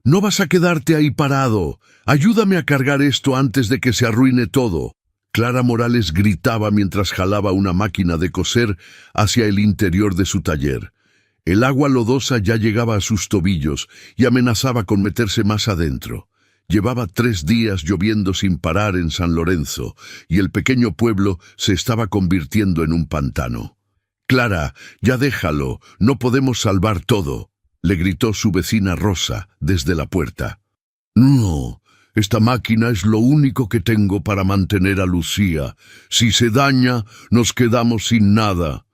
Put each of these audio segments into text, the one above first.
No vas a quedarte ahí parado. Ayúdame a cargar esto antes de que se arruine todo. Clara Morales gritaba mientras jalaba una máquina de coser hacia el interior de su taller. El agua lodosa ya llegaba a sus tobillos y amenazaba con meterse más adentro. Llevaba 3 días lloviendo sin parar en San Lorenzo, y el pequeño pueblo se estaba convirtiendo en un pantano. «Clara, ya déjalo, no podemos salvar todo», le gritó su vecina Rosa desde la puerta. «No, esta máquina es lo único que tengo para mantener a Lucía. Si se daña, nos quedamos sin nada».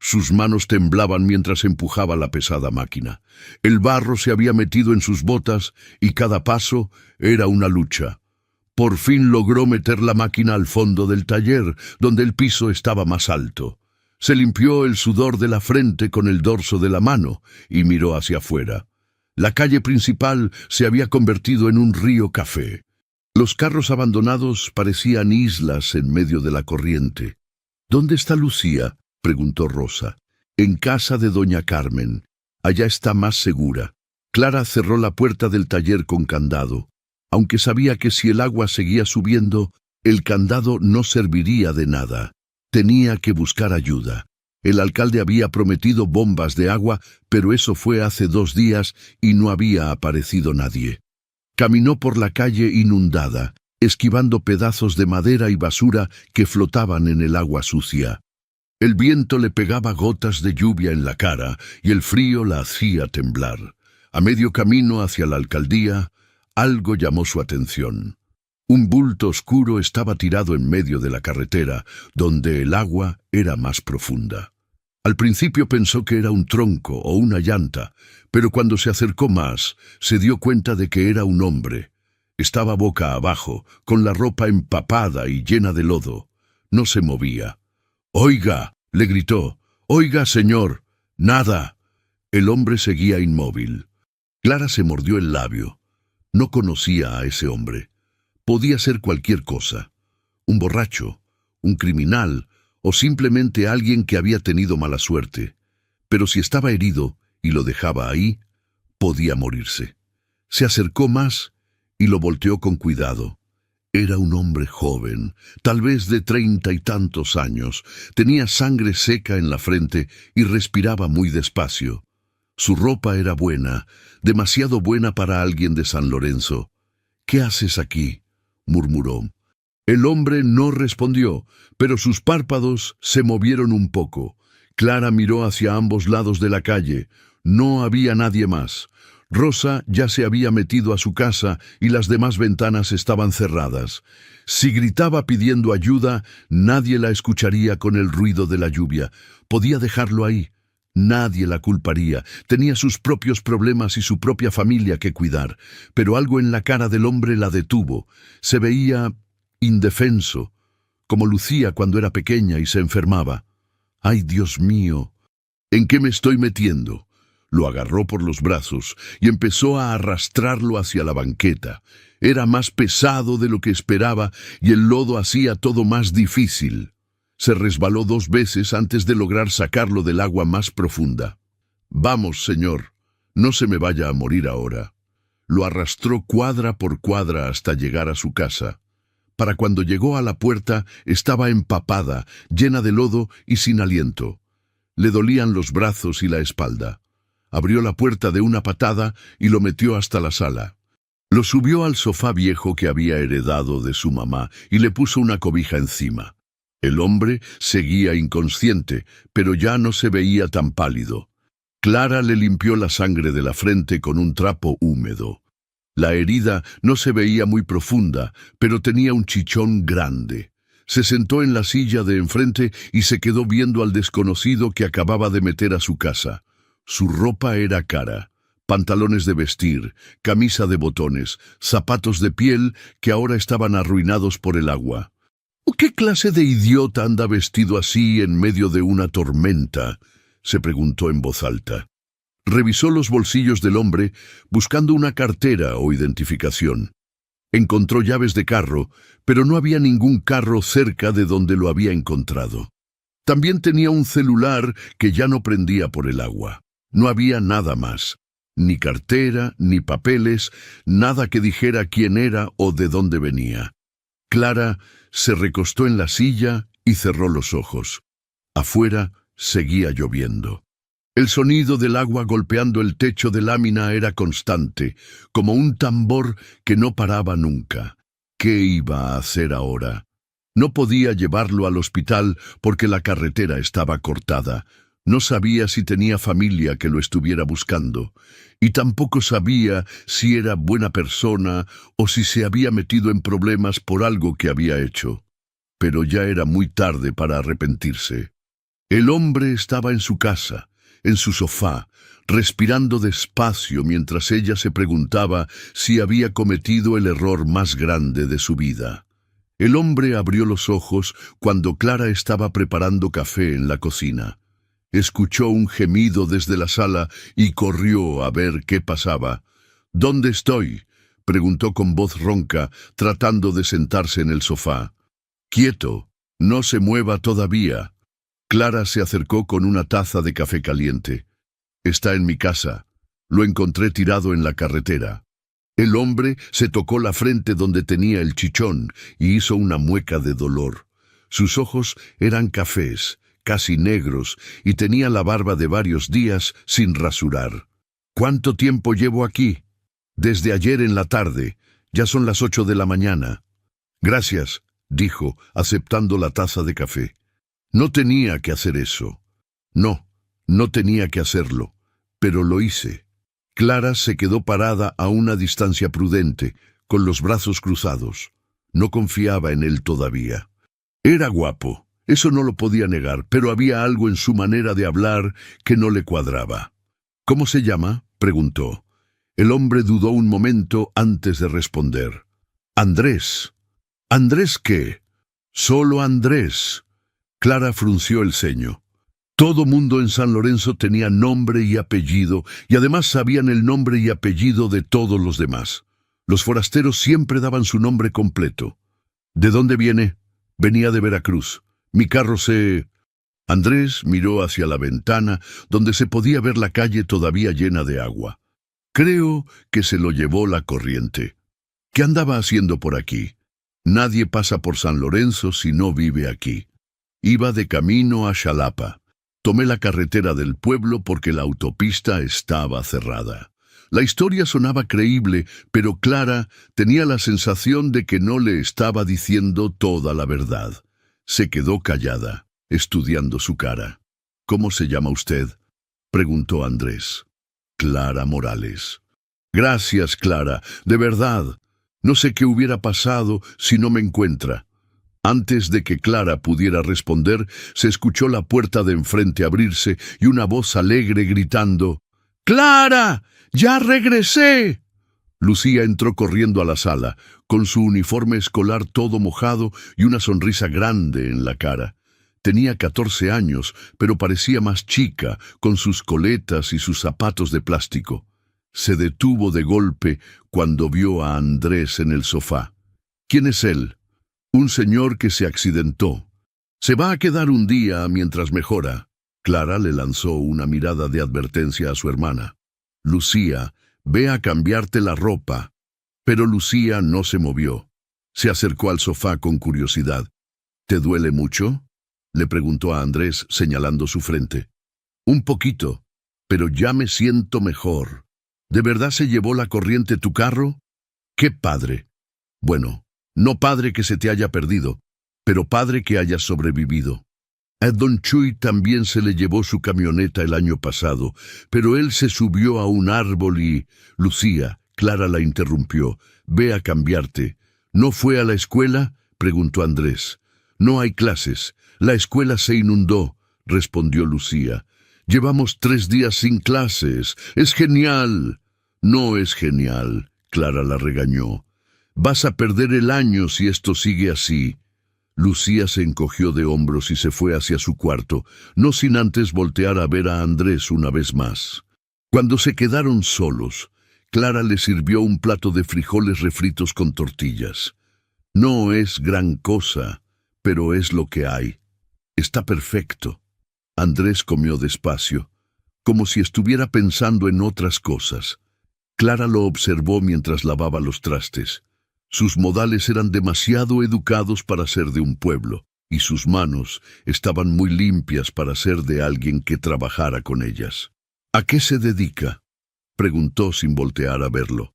Sus manos temblaban mientras empujaba la pesada máquina. El barro se había metido en sus botas y cada paso era una lucha. Por fin logró meter la máquina al fondo del taller, donde el piso estaba más alto. Se limpió el sudor de la frente con el dorso de la mano y miró hacia afuera. La calle principal se había convertido en un río café. Los carros abandonados parecían islas en medio de la corriente. «¿Dónde está Lucía?», preguntó Rosa. «En casa de doña Carmen. Allá está más segura». Clara cerró la puerta del taller con candado, aunque sabía que si el agua seguía subiendo, el candado no serviría de nada. Tenía que buscar ayuda. El alcalde había prometido bombas de agua, pero eso fue hace 2 días y no había aparecido nadie. Caminó por la calle inundada, esquivando pedazos de madera y basura que flotaban en el agua sucia. El viento le pegaba gotas de lluvia en la cara y el frío la hacía temblar. A medio camino hacia la alcaldía, algo llamó su atención. Un bulto oscuro estaba tirado en medio de la carretera, donde el agua era más profunda. Al principio pensó que era un tronco o una llanta, pero cuando se acercó más, se dio cuenta de que era un hombre. Estaba boca abajo, con la ropa empapada y llena de lodo. No se movía. «Oiga», le gritó. «Oiga, señor». «Nada». El hombre seguía inmóvil. Clara se mordió el labio. No conocía a ese hombre. Podía ser cualquier cosa. Un borracho, un criminal o simplemente alguien que había tenido mala suerte. Pero si estaba herido y lo dejaba ahí, podía morirse. Se acercó más y lo volteó con cuidado. Era un hombre joven, tal vez de 30 y tantos años. Tenía sangre seca en la frente y respiraba muy despacio. Su ropa era buena, demasiado buena para alguien de San Lorenzo. «¿Qué haces aquí?», murmuró. El hombre no respondió, pero sus párpados se movieron un poco. Clara miró hacia ambos lados de la calle. No había nadie más. Rosa ya se había metido a su casa y las demás ventanas estaban cerradas. Si gritaba pidiendo ayuda, nadie la escucharía con el ruido de la lluvia. Podía dejarlo ahí. Nadie la culparía. Tenía sus propios problemas y su propia familia que cuidar. Pero algo en la cara del hombre la detuvo. Se veía indefenso, como lucía cuando era pequeña y se enfermaba. «Ay, Dios mío, ¿en qué me estoy metiendo?». Lo agarró por los brazos y empezó a arrastrarlo hacia la banqueta. Era más pesado de lo que esperaba y el lodo hacía todo más difícil. Se resbaló 2 veces antes de lograr sacarlo del agua más profunda. «Vamos, señor, no se me vaya a morir ahora». Lo arrastró cuadra por cuadra hasta llegar a su casa. Para cuando llegó a la puerta estaba empapada, llena de lodo y sin aliento. Le dolían los brazos y la espalda. Abrió la puerta de una patada y lo metió hasta la sala. Lo subió al sofá viejo que había heredado de su mamá y le puso una cobija encima. El hombre seguía inconsciente, pero ya no se veía tan pálido. Clara le limpió la sangre de la frente con un trapo húmedo. La herida no se veía muy profunda, pero tenía un chichón grande. Se sentó en la silla de enfrente y se quedó viendo al desconocido que acababa de meter a su casa. Su ropa era cara, pantalones de vestir, camisa de botones, zapatos de piel que ahora estaban arruinados por el agua. «¿Qué clase de idiota anda vestido así en medio de una tormenta?», se preguntó en voz alta. Revisó los bolsillos del hombre buscando una cartera o identificación. Encontró llaves de carro, pero no había ningún carro cerca de donde lo había encontrado. También tenía un celular que ya no prendía por el agua. No había nada más. ni cartera, ni papeles, nada que dijera quién era o de dónde venía. Clara se recostó en la silla y cerró los ojos. Afuera seguía lloviendo. El sonido del agua golpeando el techo de lámina era constante, como un tambor que no paraba nunca. ¿Qué iba a hacer ahora? No podía llevarlo al hospital porque la carretera estaba cortada. No sabía si tenía familia que lo estuviera buscando, y tampoco sabía si era buena persona o si se había metido en problemas por algo que había hecho. Pero ya era muy tarde para arrepentirse. El hombre estaba en su casa, en su sofá, respirando despacio mientras ella se preguntaba si había cometido el error más grande de su vida. El hombre abrió los ojos cuando Clara estaba preparando café en la cocina. Escuchó un gemido desde la sala y corrió a ver qué pasaba. «¿Dónde estoy?», preguntó con voz ronca, tratando de sentarse en el sofá. «Quieto, no se mueva todavía». Clara se acercó con una taza de café caliente. «Está en mi casa. Lo encontré tirado en la carretera». El hombre se tocó la frente donde tenía el chichón y hizo una mueca de dolor. Sus ojos eran cafés, casi negros, y tenía la barba de varios días sin rasurar. «¿Cuánto tiempo llevo aquí?» «Desde ayer en la tarde. Ya son las 8 de la mañana». «Gracias», dijo, aceptando la taza de café. No tenía que hacer eso. No tenía que hacerlo, pero lo hice. Clara se quedó parada a una distancia prudente, con los brazos cruzados. No confiaba en él todavía. Era guapo, eso no lo podía negar, pero había algo en su manera de hablar que no le cuadraba. «¿Cómo se llama?», preguntó. El hombre dudó un momento antes de responder. «Andrés». «¿Andrés qué?». «Solo Andrés». Clara frunció el ceño. Todo mundo en San Lorenzo tenía nombre y apellido, y además sabían el nombre y apellido de todos los demás. Los forasteros siempre daban su nombre completo. «¿De dónde viene?». «Venía de Veracruz. Mi carro se...». Andrés miró hacia la ventana, donde se podía ver la calle todavía llena de agua. «Creo que se lo llevó la corriente». «¿Qué andaba haciendo por aquí?». «Nadie pasa por San Lorenzo si no vive aquí». «Iba de camino a Xalapa. Tomé la carretera del pueblo porque la autopista estaba cerrada». La historia sonaba creíble, pero Clara tenía la sensación de que no le estaba diciendo toda la verdad. Se quedó callada, estudiando su cara. «¿Cómo se llama usted?», preguntó Andrés. «Clara Morales». «Gracias, Clara, de verdad. No sé qué hubiera pasado si no me encuentra». Antes de que Clara pudiera responder, se escuchó la puerta de enfrente abrirse y una voz alegre gritando: «¡Clara! ¡Ya regresé!». Lucía entró corriendo a la sala, con su uniforme escolar todo mojado y una sonrisa grande en la cara. Tenía 14 años, pero parecía más chica, con sus coletas y sus zapatos de plástico. Se detuvo de golpe cuando vio a Andrés en el sofá. «¿Quién es él?». «Un señor que se accidentó. Se va a quedar un día mientras mejora». Clara le lanzó una mirada de advertencia a su hermana. «Lucía, ve a cambiarte la ropa». Pero Lucía no se movió. Se acercó al sofá con curiosidad. «¿Te duele mucho?», le preguntó a Andrés, señalando su frente. «Un poquito, pero ya me siento mejor». «¿De verdad se llevó la corriente tu carro?». «¡Qué padre!». «Bueno, no padre que se te haya perdido, pero padre que hayas sobrevivido. A don Chuy también se le llevó su camioneta el año pasado, pero él se subió a un árbol y...». «Lucía», Clara la interrumpió, «ve a cambiarte». «¿No fue a la escuela?», preguntó Andrés. «No hay clases. La escuela se inundó», respondió Lucía. «Llevamos 3 días sin clases. ¡Es genial!». «No es genial», Clara la regañó. «Vas a perder el año si esto sigue así». Lucía se encogió de hombros y se fue hacia su cuarto, no sin antes voltear a ver a Andrés una vez más. Cuando se quedaron solos, Clara le sirvió un plato de frijoles refritos con tortillas. «No es gran cosa, pero es lo que hay. Está perfecto». Andrés comió despacio. como si estuviera pensando en otras cosas. Clara lo observó mientras lavaba los trastes. Sus modales eran demasiado educados para ser de un pueblo, y sus manos estaban muy limpias para ser de alguien que trabajara con ellas. ¿A qué se dedica?, preguntó sin voltear a verlo.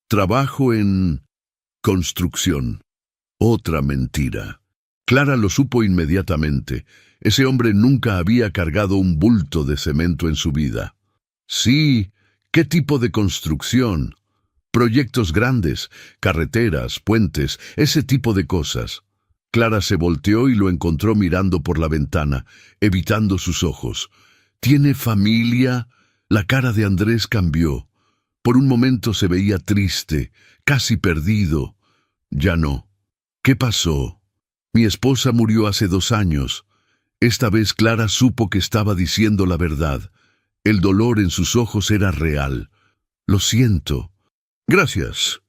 Trabajo en construcción. Otra mentira. Clara lo supo inmediatamente. Ese hombre nunca había cargado un bulto de cemento en su vida. Sí, ¿qué tipo de construcción? Proyectos grandes, carreteras, puentes, ese tipo de cosas. Clara se volteó y lo encontró mirando por la ventana, evitando sus ojos. ¿Tiene familia? La cara de Andrés cambió. Por un momento se veía triste, casi perdido. Ya no. ¿Qué pasó? Mi esposa murió hace 2 años. Esta vez Clara supo que estaba diciendo la verdad. El dolor en sus ojos era real. Lo siento. Gracias.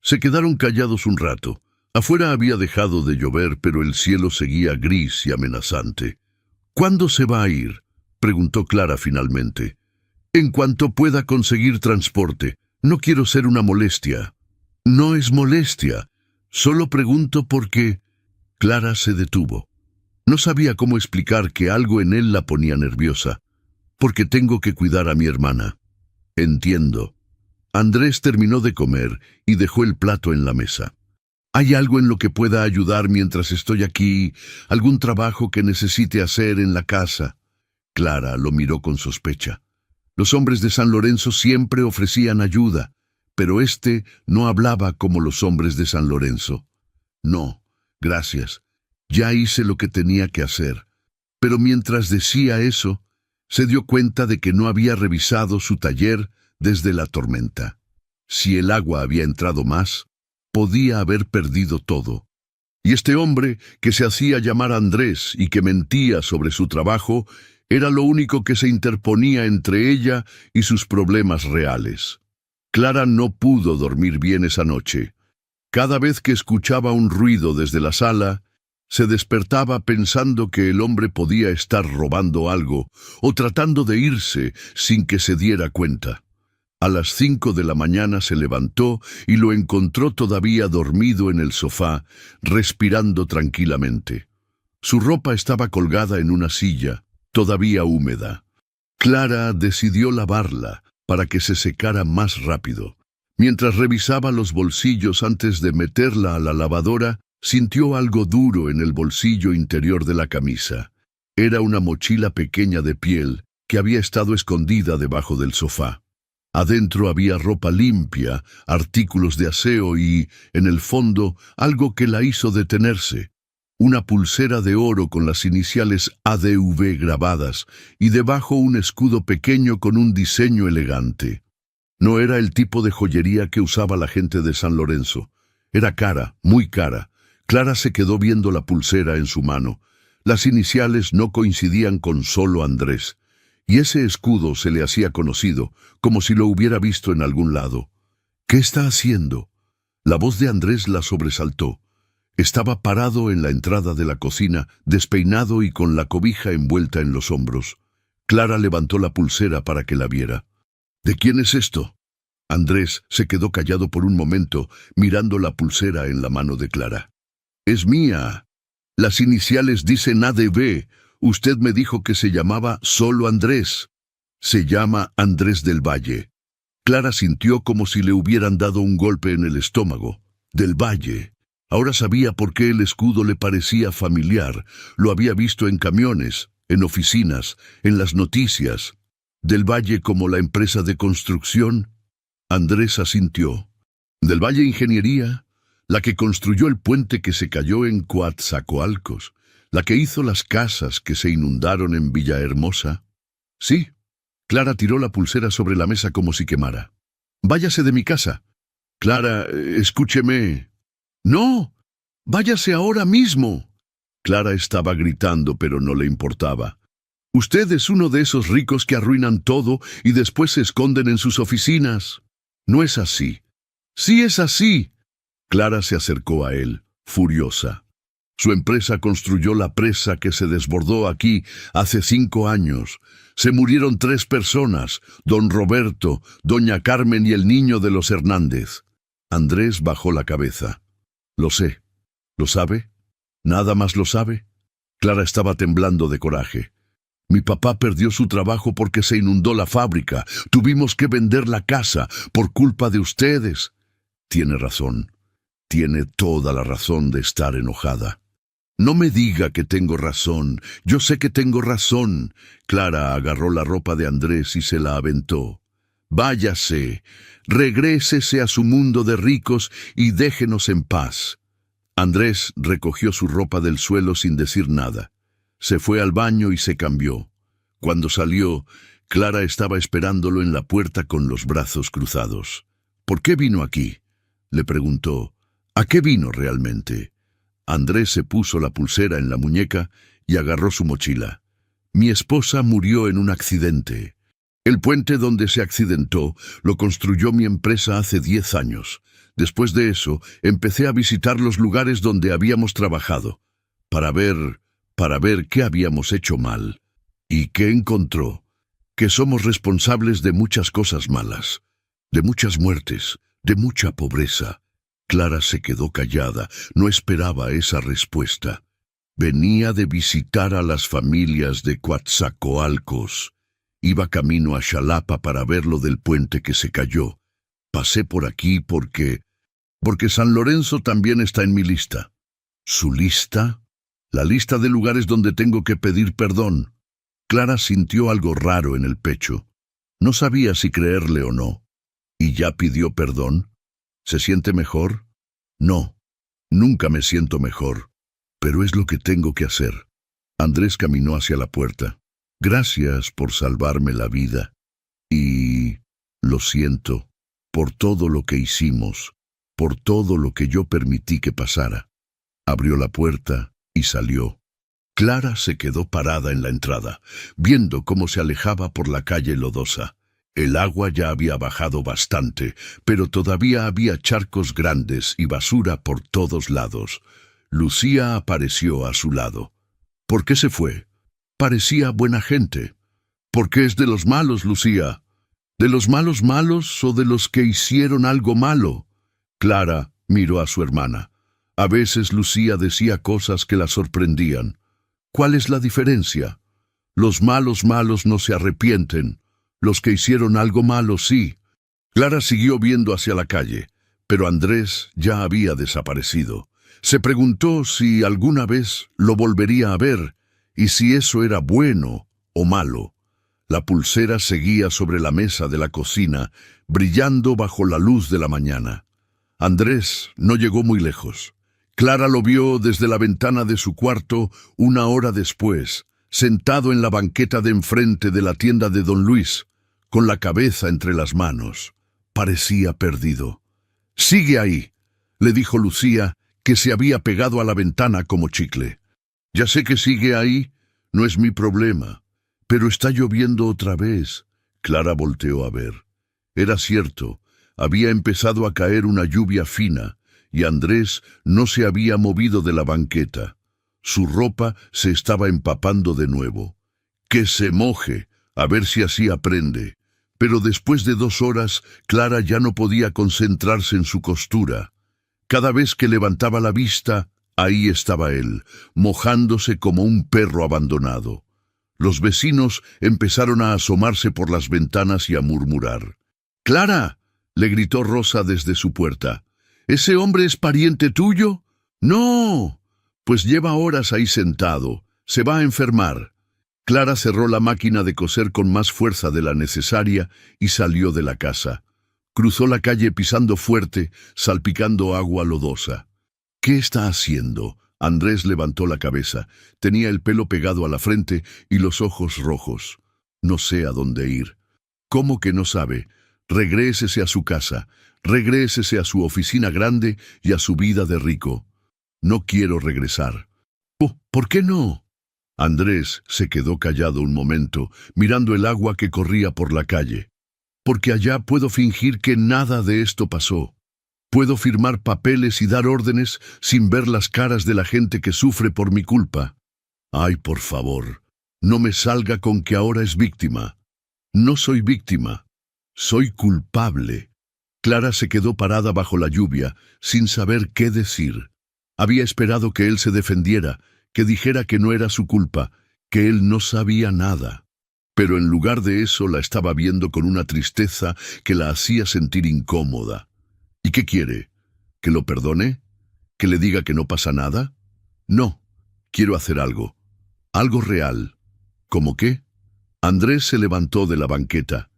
Se quedaron callados un rato. Afuera había dejado de llover, pero el cielo seguía gris y amenazante. ¿Cuándo se va a ir?, preguntó Clara finalmente. En cuanto pueda conseguir transporte. No quiero ser una molestia. No es molestia. Solo pregunto porque... Clara se detuvo. No sabía cómo explicar que algo en él la ponía nerviosa. Porque tengo que cuidar a mi hermana. Entiendo. Andrés terminó de comer y dejó el plato en la mesa. ¿Hay algo en lo que pueda ayudar mientras estoy aquí? ¿Algún trabajo que necesite hacer en la casa? Clara lo miró con sospecha. Los hombres de San Lorenzo siempre ofrecían ayuda, pero este no hablaba como los hombres de San Lorenzo. No, gracias. Ya hice lo que tenía que hacer. Pero mientras decía eso, se dio cuenta de que no había revisado su taller desde la tormenta. Si el agua había entrado más, podía haber perdido todo. Y este hombre, que se hacía llamar Andrés y que mentía sobre su trabajo, era lo único que se interponía entre ella y sus problemas reales. Clara no pudo dormir bien esa noche. Cada vez que escuchaba un ruido desde la sala, se despertaba pensando que el hombre podía estar robando algo o tratando de irse sin que se diera cuenta. A las 5 de la mañana se levantó y lo encontró todavía dormido en el sofá, respirando tranquilamente. Su ropa estaba colgada en una silla, todavía húmeda. Clara decidió lavarla para que se secara más rápido. Mientras revisaba los bolsillos antes de meterla a la lavadora, sintió algo duro en el bolsillo interior de la camisa. Era una mochila pequeña de piel que había estado escondida debajo del sofá. Adentro había ropa limpia, artículos de aseo y, en el fondo, algo que la hizo detenerse. Una pulsera de oro con las iniciales ADV grabadas y debajo un escudo pequeño con un diseño elegante. No era el tipo de joyería que usaba la gente de San Lorenzo. Era cara, muy cara. Clara se quedó viendo la pulsera en su mano. Las iniciales no coincidían con solo Andrés. Y ese escudo se le hacía conocido, como si lo hubiera visto en algún lado. ¿Qué está haciendo? La voz de Andrés la sobresaltó. Estaba parado en la entrada de la cocina, despeinado y con la cobija envuelta en los hombros. Clara levantó la pulsera para que la viera. ¿De quién es esto? Andrés se quedó callado por un momento, mirando la pulsera en la mano de Clara. Es mía. Las iniciales dicen ADV. Usted me dijo que se llamaba solo Andrés. Se llama Andrés del Valle. Clara sintió como si le hubieran dado un golpe en el estómago. Del Valle. Ahora sabía por qué el escudo le parecía familiar. Lo había visto en camiones, en oficinas, en las noticias. Del Valle como la empresa de construcción. Andrés asintió. Del Valle Ingeniería, la que construyó el puente que se cayó en Coatzacoalcos, la que hizo las casas que se inundaron en Villahermosa. Sí. Clara tiró la pulsera sobre la mesa como si quemara. Váyase de mi casa. Clara, escúcheme. No, váyase ahora mismo. Clara estaba gritando, pero no le importaba. Usted es uno de esos ricos que arruinan todo y después se esconden en sus oficinas. No es así. Sí es así. Clara se acercó a él, furiosa. Su empresa construyó la presa que se desbordó aquí hace 5 años. Se murieron 3 personas, don Roberto, doña Carmen y el niño de los Hernández. Andrés bajó la cabeza. Lo sé. ¿Lo sabe? ¿Nada más lo sabe? Clara estaba temblando de coraje. Mi papá perdió su trabajo porque se inundó la fábrica. Tuvimos que vender la casa por culpa de ustedes. Tiene razón. Tiene toda la razón de estar enojada. No me diga que tengo razón. Yo sé que tengo razón. Clara agarró la ropa de Andrés y se la aventó. Váyase, regrésese a su mundo de ricos y déjenos en paz. Andrés recogió su ropa del suelo sin decir nada. Se fue al baño y se cambió. Cuando salió, Clara estaba esperándolo en la puerta con los brazos cruzados. ¿Por qué vino aquí?, le preguntó. ¿A qué vino realmente? Andrés se puso la pulsera en la muñeca y agarró su mochila. Mi esposa murió en un accidente. El puente donde se accidentó lo construyó mi empresa hace 10 años. Después de eso, empecé a visitar los lugares donde habíamos trabajado, para ver qué habíamos hecho mal. ¿Y qué encontró? Que somos responsables de muchas cosas malas, de muchas muertes, de mucha pobreza. Clara se quedó callada, no esperaba esa respuesta. Venía de visitar a las familias de Coatzacoalcos. Iba camino a Xalapa para ver lo del puente que se cayó. Pasé por aquí porque San Lorenzo también está en mi lista. ¿Su lista? La lista de lugares donde tengo que pedir perdón. Clara sintió algo raro en el pecho. No sabía si creerle o no. ¿Y ya pidió perdón? ¿Se siente mejor? No, nunca me siento mejor. Pero es lo que tengo que hacer. Andrés caminó hacia la puerta. Gracias por salvarme la vida. Y lo siento por todo lo que hicimos, por todo lo que yo permití que pasara. Abrió la puerta y salió. Clara se quedó parada en la entrada, viendo cómo se alejaba por la calle lodosa. El agua ya había bajado bastante, pero todavía había charcos grandes y basura por todos lados. Lucía apareció a su lado. ¿Por qué se fue? Parecía buena gente. ¿Por qué es de los malos, Lucía? ¿De los malos malos o de los que hicieron algo malo? Clara miró a su hermana. A veces Lucía decía cosas que la sorprendían. ¿Cuál es la diferencia? Los malos malos no se arrepienten. Los que hicieron algo malo, sí. Clara siguió viendo hacia la calle, pero Andrés ya había desaparecido. Se preguntó si alguna vez lo volvería a ver y si eso era bueno o malo. La pulsera seguía sobre la mesa de la cocina, brillando bajo la luz de la mañana. Andrés no llegó muy lejos. Clara lo vio desde la ventana de su cuarto 1 hora después, sentado en la banqueta de enfrente de la tienda de don Luis, con la cabeza entre las manos. Parecía perdido. «Sigue ahí», le dijo Lucía, que se había pegado a la ventana como chicle. «Ya sé que sigue ahí, no es mi problema. Pero está lloviendo otra vez». Clara volteó a ver. Era cierto, había empezado a caer una lluvia fina, y Andrés no se había movido de la banqueta. Su ropa se estaba empapando de nuevo. «Que se moje, a ver si así aprende». Pero después de 2 horas, Clara ya no podía concentrarse en su costura. Cada vez que levantaba la vista, ahí estaba él, mojándose como un perro abandonado. Los vecinos empezaron a asomarse por las ventanas y a murmurar. «¡Clara!», le gritó Rosa desde su puerta. «¿Ese hombre es pariente tuyo?». «No, pues lleva horas ahí sentado. Se va a enfermar». Clara cerró la máquina de coser con más fuerza de la necesaria y salió de la casa. Cruzó la calle pisando fuerte, salpicando agua lodosa. «¿Qué está haciendo?». Andrés levantó la cabeza. Tenía el pelo pegado a la frente y los ojos rojos. «No sé a dónde ir». «¿Cómo que no sabe? Regrésese a su casa, regrésese a su oficina grande y a su vida de rico». «No quiero regresar». «Oh, ¿por qué no?». Andrés se quedó callado un momento, mirando el agua que corría por la calle. «Porque allá puedo fingir que nada de esto pasó». Puedo firmar papeles y dar órdenes sin ver las caras de la gente que sufre por mi culpa. Ay, por favor, no me salga con que ahora es víctima. No soy víctima, soy culpable. Clara se quedó parada bajo la lluvia, sin saber qué decir. Había esperado que él se defendiera, que dijera que no era su culpa, que él no sabía nada. Pero en lugar de eso la estaba viendo con una tristeza que la hacía sentir incómoda. ¿Y qué quiere? ¿Que lo perdone? ¿Que le diga que no pasa nada? No, quiero hacer algo. Algo real. ¿Cómo qué? Andrés se levantó de la banqueta.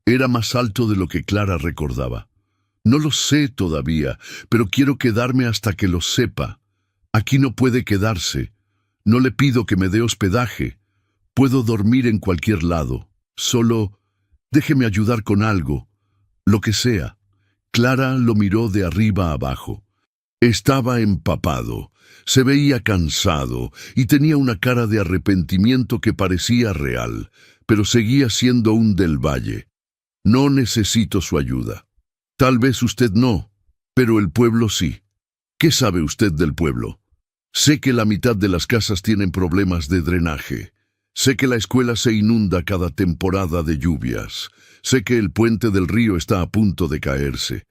Era más alto de lo que Clara recordaba. No lo sé todavía, pero quiero quedarme hasta que lo sepa. Aquí no puede quedarse. No le pido que me dé hospedaje. Puedo dormir en cualquier lado. Solo déjeme ayudar con algo. Lo que sea. Clara lo miró de arriba a abajo. Estaba empapado, se veía cansado y tenía una cara de arrepentimiento que parecía real, pero seguía siendo un del Valle. No necesito su ayuda. Tal vez usted no, pero el pueblo sí. ¿Qué sabe usted del pueblo? Sé que la mitad de las casas tienen problemas de drenaje. Sé que la escuela se inunda cada temporada de lluvias. Sé que el puente del río está a punto de caerse.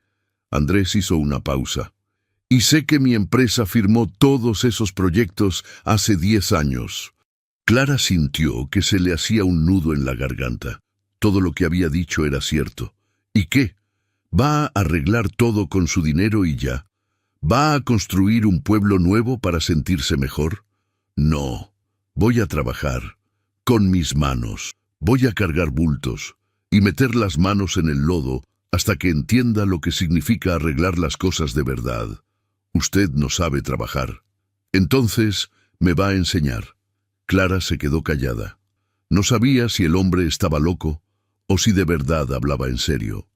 Andrés hizo una pausa. Y sé que mi empresa firmó todos esos proyectos hace 10 años. Clara sintió que se le hacía un nudo en la garganta. Todo lo que había dicho era cierto. ¿Y qué? ¿Va a arreglar todo con su dinero y ya? ¿Va a construir un pueblo nuevo para sentirse mejor? No. Voy a trabajar. Con mis manos. Voy a cargar bultos y meter las manos en el lodo hasta que entienda lo que significa arreglar las cosas de verdad. Usted no sabe trabajar. Entonces, me va a enseñar. Clara se quedó callada. No sabía si el hombre estaba loco o si de verdad hablaba en serio.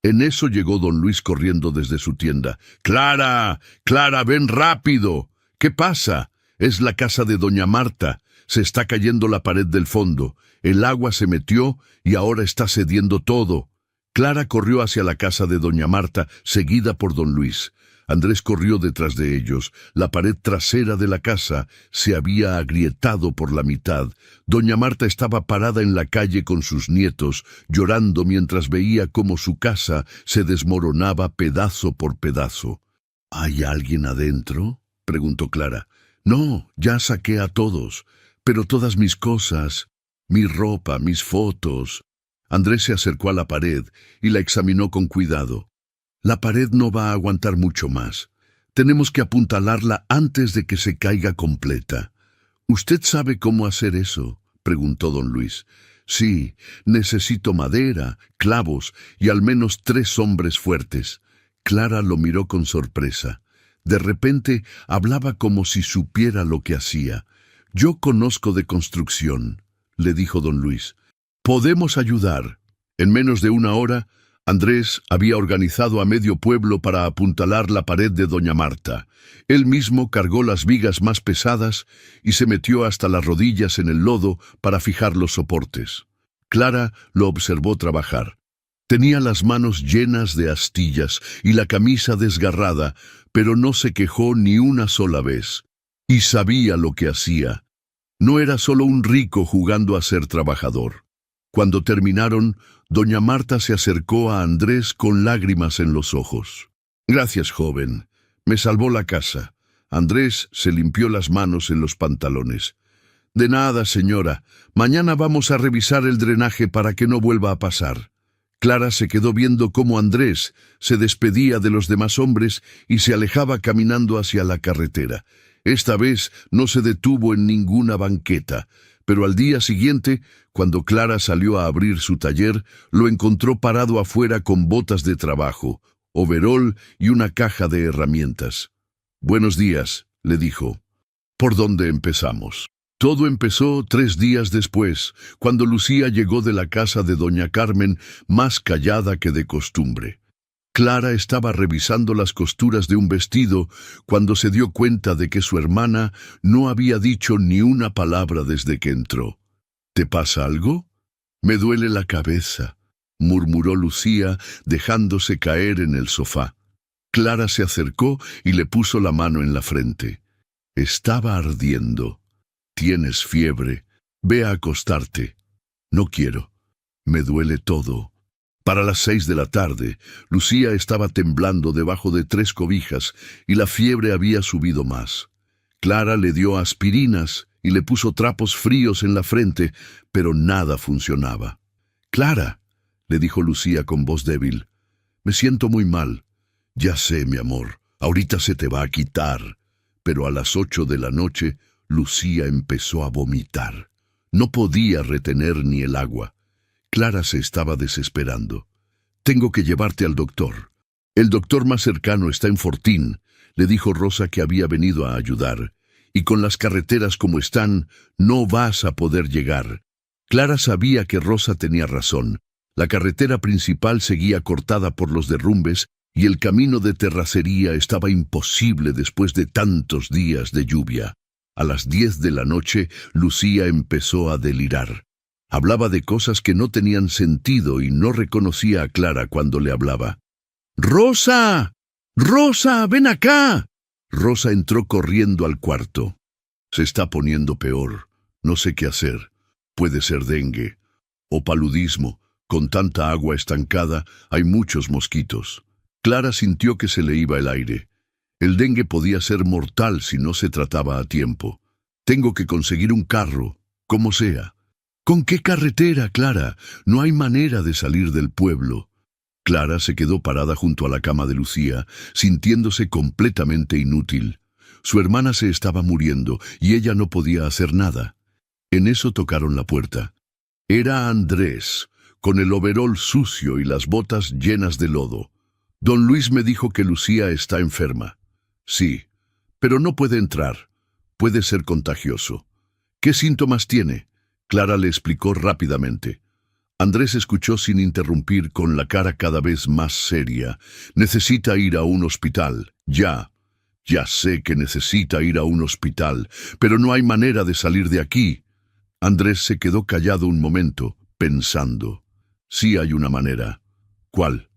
En eso llegó don Luis corriendo desde su tienda. ¡Clara! ¡Clara, ven rápido! ¿Qué pasa? Es la casa de doña Marta. Se está cayendo la pared del fondo. El agua se metió y ahora está cediendo todo. Clara corrió hacia la casa de doña Marta, seguida por don Luis. Andrés corrió detrás de ellos. La pared trasera de la casa se había agrietado por la mitad. Doña Marta estaba parada en la calle con sus nietos, llorando mientras veía cómo su casa se desmoronaba pedazo por pedazo. ¿Hay alguien adentro?, preguntó Clara. No, ya saqué a todos, pero todas mis cosas, mi ropa, mis fotos. Andrés se acercó a la pared y la examinó con cuidado. La pared no va a aguantar mucho más. Tenemos que apuntalarla antes de que se caiga completa. ¿Usted sabe cómo hacer eso?, preguntó don Luis. Sí, necesito madera, clavos y al menos 3 hombres fuertes. Clara lo miró con sorpresa. De repente hablaba como si supiera lo que hacía. Yo conozco de construcción, le dijo don Luis. Podemos ayudar. En menos de 1 hora, Andrés había organizado a medio pueblo para apuntalar la pared de doña Marta. Él mismo cargó las vigas más pesadas y se metió hasta las rodillas en el lodo para fijar los soportes. Clara lo observó trabajar. Tenía las manos llenas de astillas y la camisa desgarrada, pero no se quejó ni una sola vez. Y sabía lo que hacía. No era solo un rico jugando a ser trabajador. Cuando terminaron, doña Marta se acercó a Andrés con lágrimas en los ojos. Gracias, joven. Me salvó la casa. Andrés se limpió las manos en los pantalones. De nada, señora. Mañana vamos a revisar el drenaje para que no vuelva a pasar. Clara se quedó viendo cómo Andrés se despedía de los demás hombres y se alejaba caminando hacia la carretera. Esta vez no se detuvo en ninguna banqueta, pero al día siguiente, cuando Clara salió a abrir su taller, lo encontró parado afuera con botas de trabajo, overol y una caja de herramientas. «Buenos días», le dijo. «¿Por dónde empezamos?» Todo empezó 3 días después, cuando Lucía llegó de la casa de doña Carmen más callada que de costumbre. Clara estaba revisando las costuras de un vestido cuando se dio cuenta de que su hermana no había dicho ni una palabra desde que entró. «¿Te pasa algo?» «Me duele la cabeza», murmuró Lucía, dejándose caer en el sofá. Clara se acercó y le puso la mano en la frente. Estaba ardiendo. Tienes fiebre. Ve a acostarte. No quiero. Me duele todo. Para las 6 de la tarde, Lucía estaba temblando debajo de 3 cobijas y la fiebre había subido más. Clara le dio aspirinas y le puso trapos fríos en la frente, pero nada funcionaba. «Clara», le dijo Lucía con voz débil, «me siento muy mal». «Ya sé, mi amor, ahorita se te va a quitar». Pero a las 8 de la noche, Lucía empezó a vomitar. No podía retener ni el agua. Clara se estaba desesperando. «Tengo que llevarte al doctor. El doctor más cercano está en Fortín», le dijo Rosa, que había venido a ayudar. «Y con las carreteras como están, no vas a poder llegar». Clara sabía que Rosa tenía razón. La carretera principal seguía cortada por los derrumbes y el camino de terracería estaba imposible después de tantos días de lluvia. A las 10 de la noche, Lucía empezó a delirar. Hablaba de cosas que no tenían sentido y no reconocía a Clara cuando le hablaba. «¡Rosa! ¡Rosa, ven acá!». Rosa entró corriendo al cuarto. «Se está poniendo peor. No sé qué hacer. Puede ser dengue o paludismo. Con tanta agua estancada hay muchos mosquitos». Clara sintió que se le iba el aire. El dengue podía ser mortal si no se trataba a tiempo. «Tengo que conseguir un carro, como sea». «¿Con qué carretera, Clara? No hay manera de salir del pueblo». Clara se quedó parada junto a la cama de Lucía, sintiéndose completamente inútil. Su hermana se estaba muriendo y ella no podía hacer nada. En eso tocaron la puerta. Era Andrés, con el overol sucio y las botas llenas de lodo. «Don Luis me dijo que Lucía está enferma». «Sí, pero no puede entrar. Puede ser contagioso». «¿Qué síntomas tiene?». Clara le explicó rápidamente. Andrés escuchó sin interrumpir, con la cara cada vez más seria. «Necesita ir a un hospital, ya». «Ya sé que necesita ir a un hospital, pero no hay manera de salir de aquí». Andrés se quedó callado un momento, pensando. «Sí hay una manera». «¿Cuál?».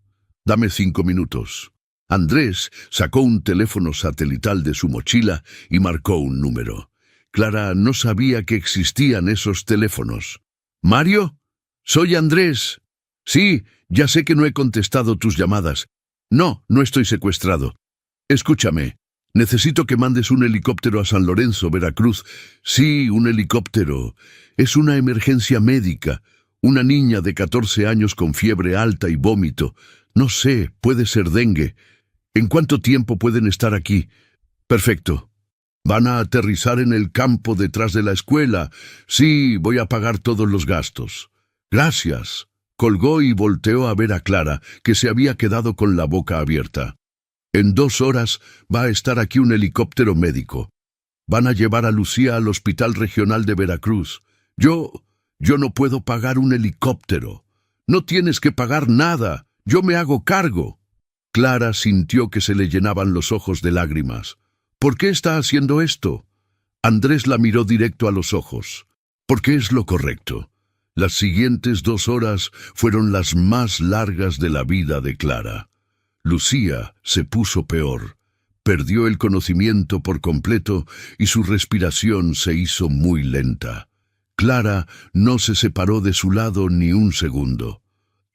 «Dame 5 minutos». Andrés sacó un teléfono satelital de su mochila y marcó un número. Clara no sabía que existían esos teléfonos. «¿Mario? Soy Andrés». «Sí, ya sé que no he contestado tus llamadas». «No, no estoy secuestrado». «Escúchame, necesito que mandes un helicóptero a San Lorenzo, Veracruz». «Sí, un helicóptero. Es una emergencia médica. Una niña de 14 años con fiebre alta y vómito. No sé, puede ser dengue. ¿En cuánto tiempo pueden estar aquí?». «Perfecto». «¿Van a aterrizar en el campo detrás de la escuela?». «Sí, voy a pagar todos los gastos». «Gracias». Colgó y volteó a ver a Clara, que se había quedado con la boca abierta. «En 2 horas va a estar aquí un helicóptero médico. Van a llevar a Lucía al Hospital Regional de Veracruz. Yo no puedo pagar un helicóptero». «No tienes que pagar nada. Yo me hago cargo». Clara sintió que se le llenaban los ojos de lágrimas. «¿Por qué está haciendo esto?». Andrés la miró directo a los ojos. «Porque es lo correcto». Las siguientes 2 horas fueron las más largas de la vida de Clara. Lucía se puso peor. Perdió el conocimiento por completo y su respiración se hizo muy lenta. Clara no se separó de su lado ni un segundo.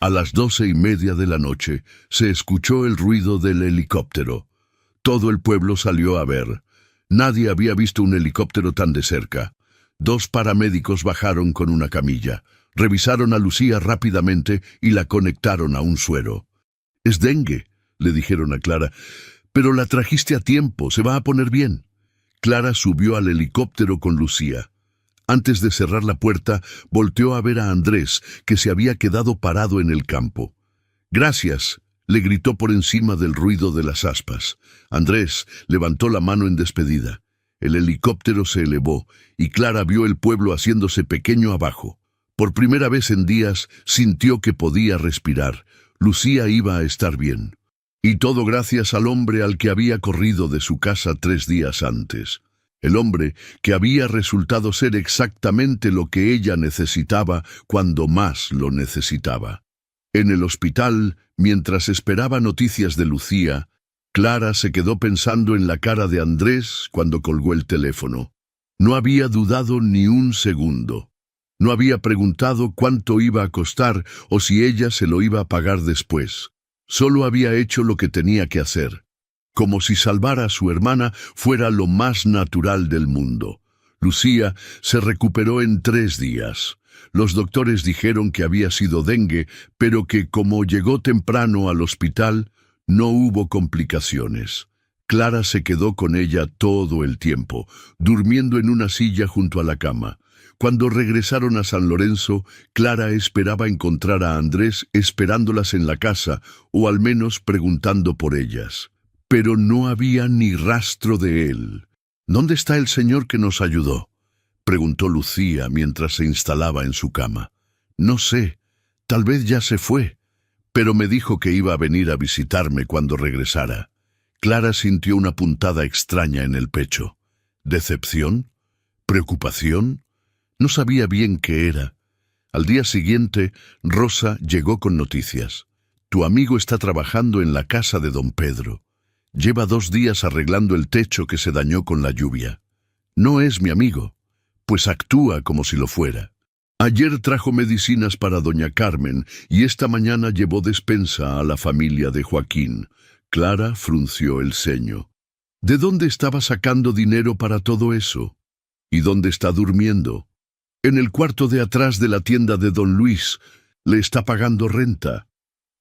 A las 12:30 de la noche se escuchó el ruido del helicóptero. Todo el pueblo salió a ver. Nadie había visto un helicóptero tan de cerca. 2 paramédicos bajaron con una camilla. Revisaron a Lucía rápidamente y la conectaron a un suero. «Es dengue», le dijeron a Clara, «pero la trajiste a tiempo, se va a poner bien». Clara subió al helicóptero con Lucía. Antes de cerrar la puerta, volteó a ver a Andrés, que se había quedado parado en el campo. «Gracias», le gritó por encima del ruido de las aspas. Andrés levantó la mano en despedida. El helicóptero se elevó y Clara vio el pueblo haciéndose pequeño abajo. Por primera vez en días sintió que podía respirar. Lucía iba a estar bien. Y todo gracias al hombre al que había corrido de su casa 3 días antes. El hombre que había resultado ser exactamente lo que ella necesitaba cuando más lo necesitaba. En el hospital, mientras esperaba noticias de Lucía, Clara se quedó pensando en la cara de Andrés cuando colgó el teléfono. No había dudado ni un segundo. No había preguntado cuánto iba a costar o si ella se lo iba a pagar después. Solo había hecho lo que tenía que hacer. Como si salvar a su hermana fuera lo más natural del mundo. Lucía se recuperó en 3 días. Los doctores dijeron que había sido dengue, pero que como llegó temprano al hospital, no hubo complicaciones. Clara se quedó con ella todo el tiempo, durmiendo en una silla junto a la cama. Cuando regresaron a San Lorenzo, Clara esperaba encontrar a Andrés esperándolas en la casa, o al menos preguntando por ellas. Pero no había ni rastro de él. ¿Dónde está el señor que nos ayudó?, preguntó Lucía mientras se instalaba en su cama. No sé, tal vez ya se fue, pero me dijo que iba a venir a visitarme cuando regresara. Clara sintió una puntada extraña en el pecho. ¿Decepción? ¿Preocupación? No sabía bien qué era. Al día siguiente, Rosa llegó con noticias. Tu amigo está trabajando en la casa de don Pedro. Lleva 2 días arreglando el techo que se dañó con la lluvia. No es mi amigo, pues actúa como si lo fuera. Ayer trajo medicinas para doña Carmen y esta mañana llevó despensa a la familia de Joaquín. Clara frunció el ceño. ¿De dónde estaba sacando dinero para todo eso? ¿Y dónde está durmiendo? En el cuarto de atrás de la tienda de don Luis. Le está pagando renta.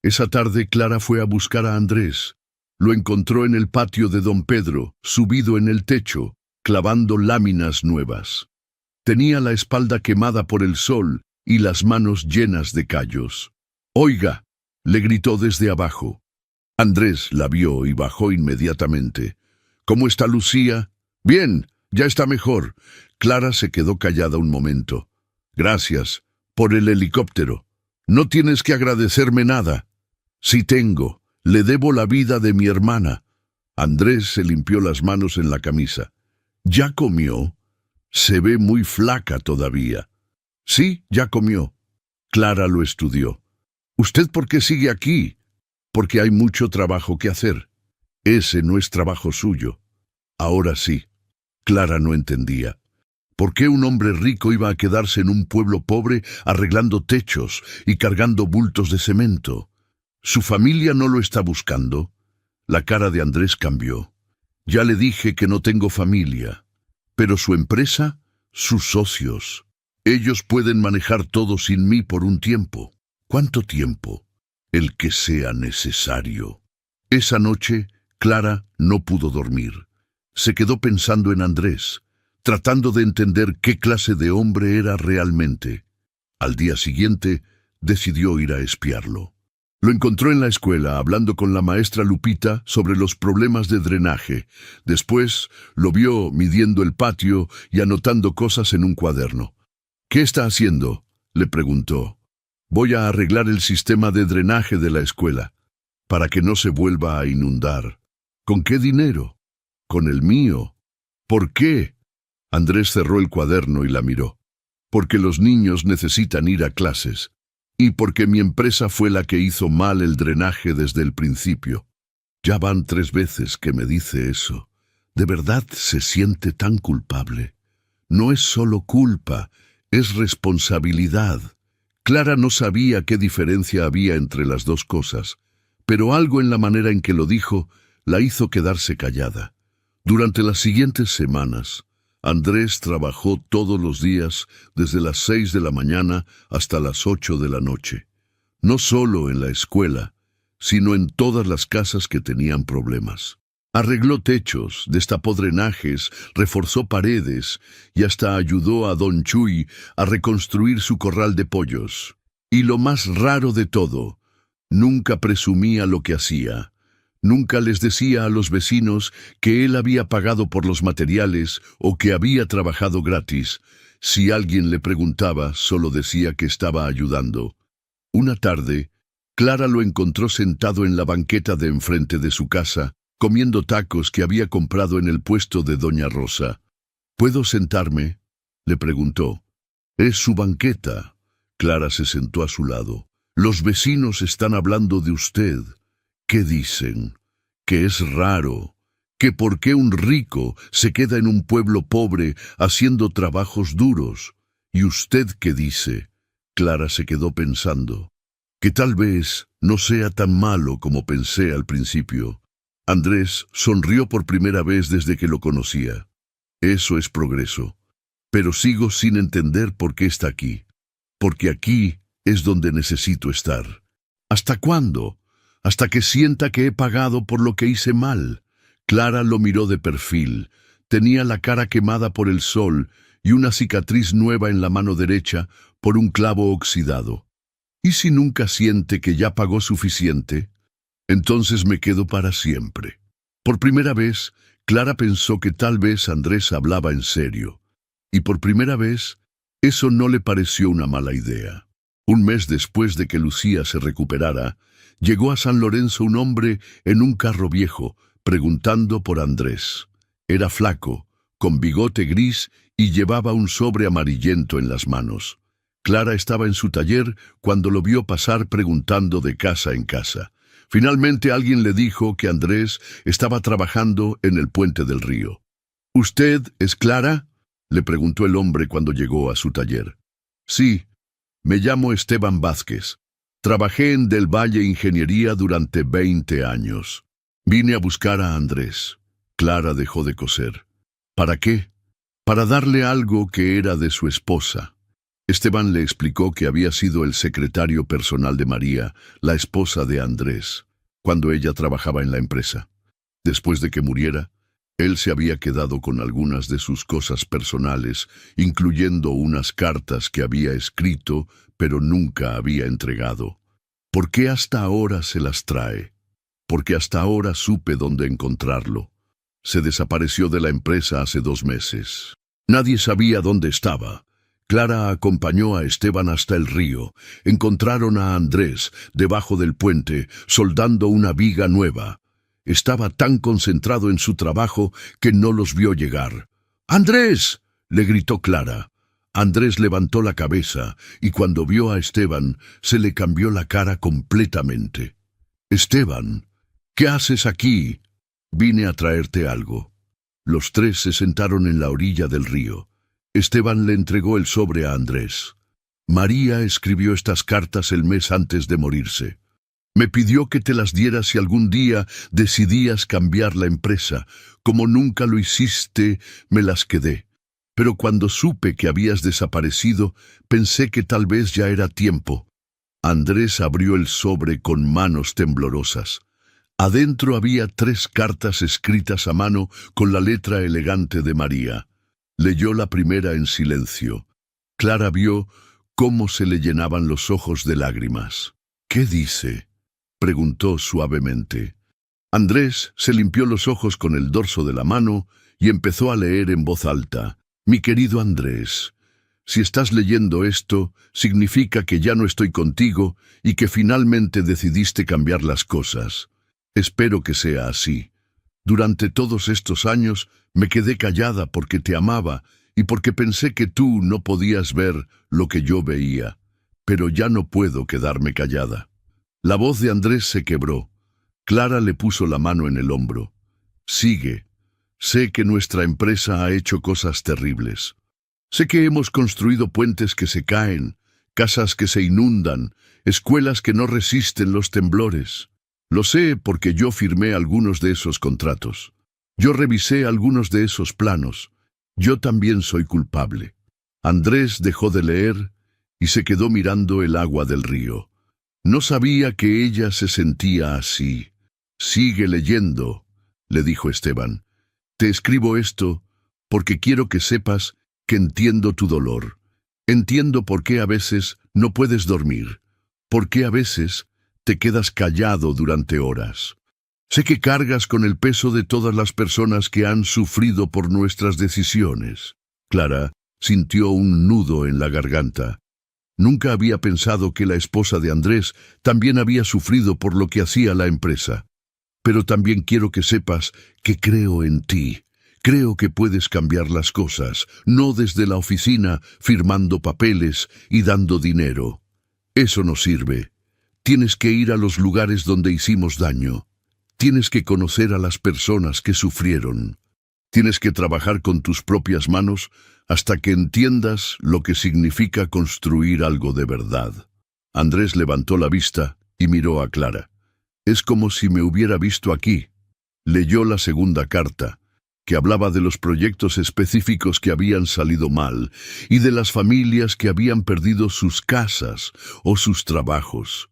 Esa tarde Clara fue a buscar a Andrés. Lo encontró en el patio de don Pedro, subido en el techo, clavando láminas nuevas. Tenía la espalda quemada por el sol y las manos llenas de callos. «Oiga», le gritó desde abajo. Andrés la vio y bajó inmediatamente. «¿Cómo está Lucía?» «Bien, ya está mejor». Clara se quedó callada un momento. «Gracias por el helicóptero. No tienes que agradecerme nada». «Sí tengo. Le debo la vida de mi hermana». Andrés se limpió las manos en la camisa. «¿Ya comió? Se ve muy flaca todavía». «Sí, ya comió». Clara lo estudió. «¿Usted por qué sigue aquí?» «Porque hay mucho trabajo que hacer». «Ese no es trabajo suyo». «Ahora sí». Clara no entendía. ¿Por qué un hombre rico iba a quedarse en un pueblo pobre arreglando techos y cargando bultos de cemento? ¿Su familia no lo está buscando? La cara de Andrés cambió. Ya le dije que no tengo familia. Pero su empresa, sus socios. Ellos pueden manejar todo sin mí por un tiempo. ¿Cuánto tiempo? El que sea necesario. Esa noche, Clara no pudo dormir. Se quedó pensando en Andrés, tratando de entender qué clase de hombre era realmente. Al día siguiente, decidió ir a espiarlo. Lo encontró en la escuela, hablando con la maestra Lupita sobre los problemas de drenaje. Después, lo vio midiendo el patio y anotando cosas en un cuaderno. «¿Qué está haciendo?», le preguntó. «Voy a arreglar el sistema de drenaje de la escuela, para que no se vuelva a inundar». «¿Con qué dinero?» «Con el mío». «¿Por qué?». Andrés cerró el cuaderno y la miró. «Porque los niños necesitan ir a clases. Y porque mi empresa fue la que hizo mal el drenaje desde el principio». «Ya van 3 veces que me dice eso. ¿De verdad se siente tan culpable?» «No es solo culpa, es responsabilidad». Clara no sabía qué diferencia había entre las 2 cosas, pero algo en la manera en que lo dijo la hizo quedarse callada. Durante las siguientes semanas, Andrés trabajó todos los días desde las 6 de la mañana hasta las 8 de la noche. No solo en la escuela, sino en todas las casas que tenían problemas. Arregló techos, destapó drenajes, reforzó paredes y hasta ayudó a don Chuy a reconstruir su corral de pollos. Y lo más raro de todo, nunca presumía lo que hacía. Nunca les decía a los vecinos que él había pagado por los materiales o que había trabajado gratis. Si alguien le preguntaba, solo decía que estaba ayudando. Una tarde, Clara lo encontró sentado en la banqueta de enfrente de su casa, comiendo tacos que había comprado en el puesto de doña Rosa. «¿Puedo sentarme?», le preguntó. «Es su banqueta». Clara se sentó a su lado. «Los vecinos están hablando de usted». «¿Qué dicen?». que es raro, que por qué un rico se queda en un pueblo pobre haciendo trabajos duros. ¿Y usted qué dice? Clara se quedó pensando. Que tal vez no sea tan malo como pensé al principio. Andrés sonrió por primera vez desde que lo conocía. Eso es progreso. Pero sigo sin entender por qué está aquí. Porque aquí es donde necesito estar. ¿Hasta cuándo? Hasta que sienta que he pagado por lo que hice mal. Clara lo miró de perfil. Tenía la cara quemada por el sol y una cicatriz nueva en la mano derecha por un clavo oxidado. ¿Y si nunca siente que ya pagó suficiente? Entonces me quedo para siempre. Por primera vez, Clara pensó que tal vez Andrés hablaba en serio. Y por primera vez, eso no le pareció una mala idea. Un mes después de que Lucía se recuperara, llegó a San Lorenzo un hombre en un carro viejo, preguntando por Andrés. Era flaco, con bigote gris y llevaba un sobre amarillento en las manos. Clara estaba en su taller cuando lo vio pasar preguntando de casa en casa. Finalmente alguien le dijo que Andrés estaba trabajando en el puente del río. ¿Usted es Clara?, le preguntó el hombre cuando llegó a su taller. Sí, me llamo Esteban Vázquez. Trabajé en Del Valle Ingeniería durante 20 años. Vine a buscar a Andrés. Clara dejó de coser. ¿Para qué? Para darle algo que era de su esposa. Esteban le explicó que había sido el secretario personal de María, la esposa de Andrés, cuando ella trabajaba en la empresa. Después de que muriera, él se había quedado con algunas de sus cosas personales, incluyendo unas cartas que había escrito, pero nunca había entregado. ¿Por qué hasta ahora se las trae? Porque hasta ahora supe dónde encontrarlo. Se desapareció de la empresa hace 2 meses. Nadie sabía dónde estaba. Clara acompañó a Esteban hasta el río. Encontraron a Andrés debajo del puente, soldando una viga nueva. Estaba tan concentrado en su trabajo que no los vio llegar. ¡Andrés!, le gritó Clara. Andrés levantó la cabeza y cuando vio a Esteban se le cambió la cara completamente. «Esteban, ¿qué haces aquí?» «Vine a traerte algo». Los tres se sentaron en la orilla del río. Esteban le entregó el sobre a Andrés. María escribió estas cartas el mes antes de morirse. Me pidió que te las diera si algún día decidías cambiar la empresa. Como nunca lo hiciste, me las quedé. Pero cuando supe que habías desaparecido, pensé que tal vez ya era tiempo. Andrés abrió el sobre con manos temblorosas. Adentro había 3 cartas escritas a mano con la letra elegante de María. Leyó la primera en silencio. Clara vio cómo se le llenaban los ojos de lágrimas. «¿Qué dice?», preguntó suavemente. Andrés se limpió los ojos con el dorso de la mano y empezó a leer en voz alta. «Mi querido Andrés, si estás leyendo esto, significa que ya no estoy contigo y que finalmente decidiste cambiar las cosas. Espero que sea así. Durante todos estos años me quedé callada porque te amaba y porque pensé que tú no podías ver lo que yo veía. Pero ya no puedo quedarme callada». La voz de Andrés se quebró. Clara le puso la mano en el hombro. «Sigue. Sé que nuestra empresa ha hecho cosas terribles. Sé que hemos construido puentes que se caen, casas que se inundan, escuelas que no resisten los temblores. Lo sé porque yo firmé algunos de esos contratos. Yo revisé algunos de esos planos. Yo también soy culpable». Andrés dejó de leer y se quedó mirando el agua del río. No sabía que ella se sentía así. «Sigue leyendo», le dijo Esteban. «Te escribo esto porque quiero que sepas que entiendo tu dolor. Entiendo por qué a veces no puedes dormir, por qué a veces te quedas callado durante horas. Sé que cargas con el peso de todas las personas que han sufrido por nuestras decisiones». Clara sintió un nudo en la garganta. Nunca había pensado que la esposa de Andrés también había sufrido por lo que hacía la empresa. «Pero también quiero que sepas que creo en ti. Creo que puedes cambiar las cosas, no desde la oficina firmando papeles y dando dinero. Eso no sirve. Tienes que ir a los lugares donde hicimos daño. tienes que conocer a las personas que sufrieron. Tienes que trabajar con tus propias manos hasta que entiendas lo que significa construir algo de verdad. Andrés levantó la vista y miró a Clara. Es como si me hubiera visto aquí. Leyó la segunda carta, que hablaba de los proyectos específicos que habían salido mal y de las familias que habían perdido sus casas o sus trabajos.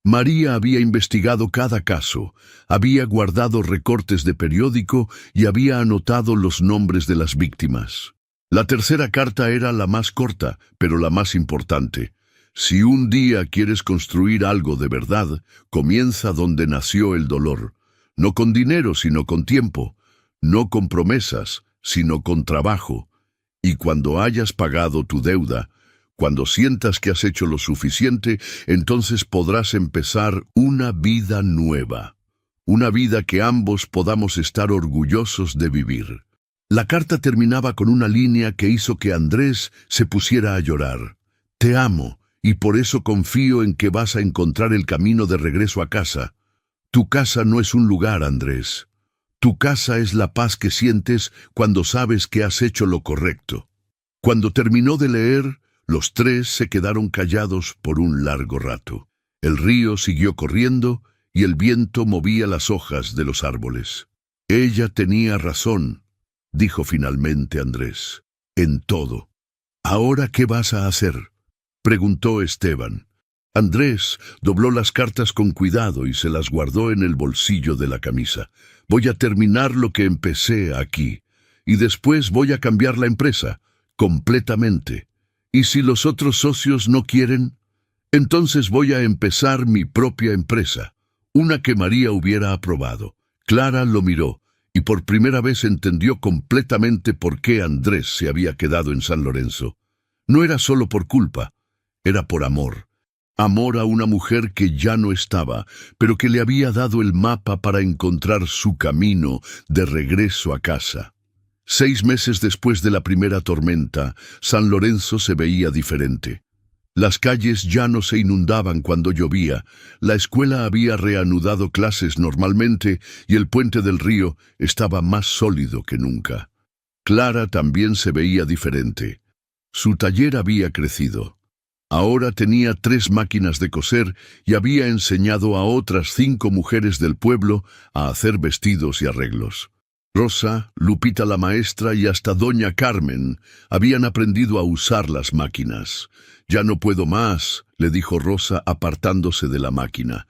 María había investigado cada caso, había guardado recortes de periódico y había anotado los nombres de las víctimas. La tercera carta era la más corta, pero la más importante. Si un día quieres construir algo de verdad, comienza donde nació el dolor. No con dinero, sino con tiempo. No con promesas, sino con trabajo. Y cuando hayas pagado tu deuda, cuando sientas que has hecho lo suficiente, entonces podrás empezar una vida nueva. Una vida que ambos podamos estar orgullosos de vivir. La carta terminaba con una línea que hizo que Andrés se pusiera a llorar. Te amo, y por eso confío en que vas a encontrar el camino de regreso a casa. Tu casa no es un lugar, Andrés. Tu casa es la paz que sientes cuando sabes que has hecho lo correcto. Cuando terminó de leer, los tres se quedaron callados por un largo rato. El río siguió corriendo y el viento movía las hojas de los árboles. Ella tenía razón, dijo finalmente Andrés, en todo. ¿Ahora qué vas a hacer?, preguntó Esteban. Andrés dobló las cartas con cuidado y se las guardó en el bolsillo de la camisa. Voy a terminar lo que empecé aquí, y después voy a cambiar la empresa, completamente. Y si los otros socios no quieren, entonces voy a empezar mi propia empresa, una que María hubiera aprobado. Clara lo miró, y por primera vez entendió completamente por qué Andrés se había quedado en San Lorenzo. No era solo por culpa, era por amor. Amor a una mujer que ya no estaba, pero que le había dado el mapa para encontrar su camino de regreso a casa. 6 meses después de la primera tormenta, San Lorenzo se veía diferente. Las calles ya no se inundaban cuando llovía, la escuela había reanudado clases normalmente y el puente del río estaba más sólido que nunca. Clara también se veía diferente. Su taller había crecido. Ahora tenía 3 máquinas de coser y había enseñado a otras 5 mujeres del pueblo a hacer vestidos y arreglos. Rosa, Lupita la maestra y hasta doña Carmen habían aprendido a usar las máquinas. «Ya no puedo más», le dijo Rosa apartándose de la máquina.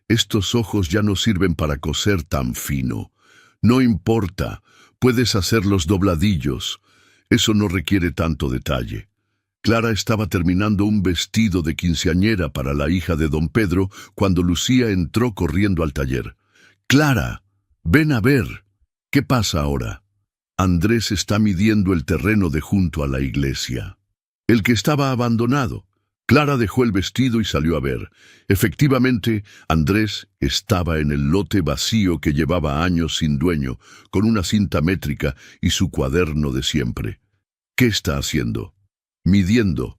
«Estos ojos ya no sirven para coser tan fino. No importa, puedes hacer los dobladillos. Eso no requiere tanto detalle». Clara estaba terminando un vestido de quinceañera para la hija de don Pedro cuando Lucía entró corriendo al taller. «Clara, ven a ver. ¿Qué pasa ahora?» Andrés está midiendo el terreno de junto a la iglesia. El que estaba abandonado. Clara dejó el vestido y salió a ver. Efectivamente, Andrés estaba en el lote vacío que llevaba años sin dueño, con una cinta métrica y su cuaderno de siempre. ¿Qué está haciendo? Midiendo.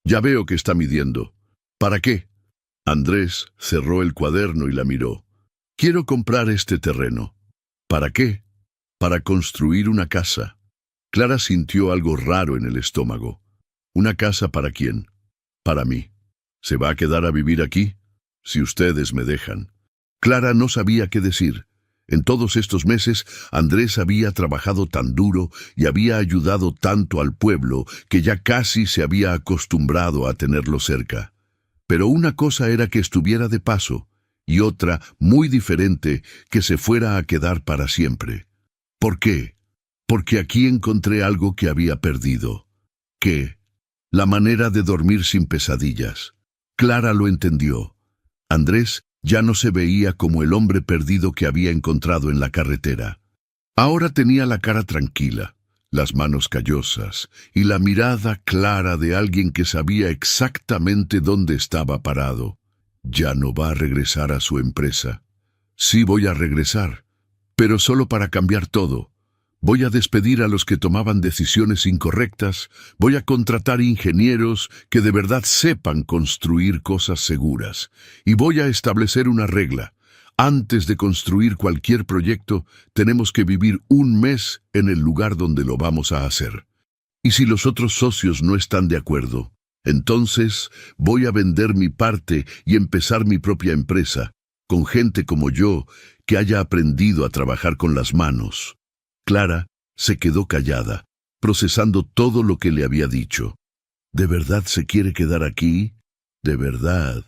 Ya veo que está midiendo. ¿Para qué? Andrés cerró el cuaderno y la miró. Quiero comprar este terreno. ¿Para qué? Para construir una casa. Clara sintió algo raro en el estómago. ¿Una casa para quién? Para mí. ¿Se va a quedar a vivir aquí? Si ustedes me dejan. Clara no sabía qué decir. En todos estos meses, Andrés había trabajado tan duro y había ayudado tanto al pueblo que ya casi se había acostumbrado a tenerlo cerca. Pero una cosa era que estuviera de paso, y otra, muy diferente, que se fuera a quedar para siempre. ¿Por qué? Porque aquí encontré algo que había perdido. ¿Qué? La manera de dormir sin pesadillas. Clara lo entendió. Andrés ya no se veía como el hombre perdido que había encontrado en la carretera. Ahora tenía la cara tranquila, las manos callosas y la mirada clara de alguien que sabía exactamente dónde estaba parado. Ya no va a regresar a su empresa. Sí voy a regresar, pero solo para cambiar todo. Voy a despedir a los que tomaban decisiones incorrectas, voy a contratar ingenieros que de verdad sepan construir cosas seguras, y voy a establecer una regla. Antes de construir cualquier proyecto, tenemos que vivir un mes en el lugar donde lo vamos a hacer. Y si los otros socios no están de acuerdo, entonces voy a vender mi parte y empezar mi propia empresa, con gente como yo, que haya aprendido a trabajar con las manos. Clara se quedó callada, procesando todo lo que le había dicho. ¿De verdad se quiere quedar aquí? ¿De verdad?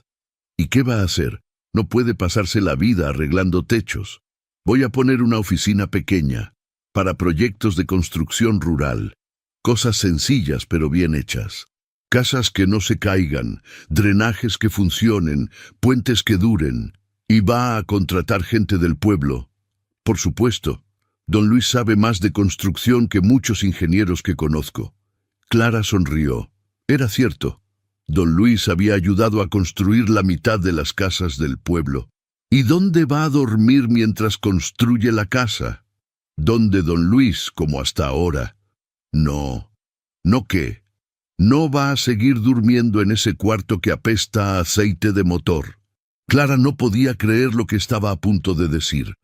¿Y qué va a hacer? No puede pasarse la vida arreglando techos. Voy a poner una oficina pequeña, para proyectos de construcción rural. Cosas sencillas pero bien hechas. Casas que no se caigan, drenajes que funcionen, puentes que duren. Y va a contratar gente del pueblo. Por supuesto, don Luis sabe más de construcción que muchos ingenieros que conozco. Clara sonrió. Era cierto. Don Luis había ayudado a construir la mitad de las casas del pueblo. ¿Y dónde va a dormir mientras construye la casa? ¿Dónde don Luis, como hasta ahora? No. ¿No qué? No va a seguir durmiendo en ese cuarto que apesta a aceite de motor. Clara no podía creer lo que estaba a punto de decir.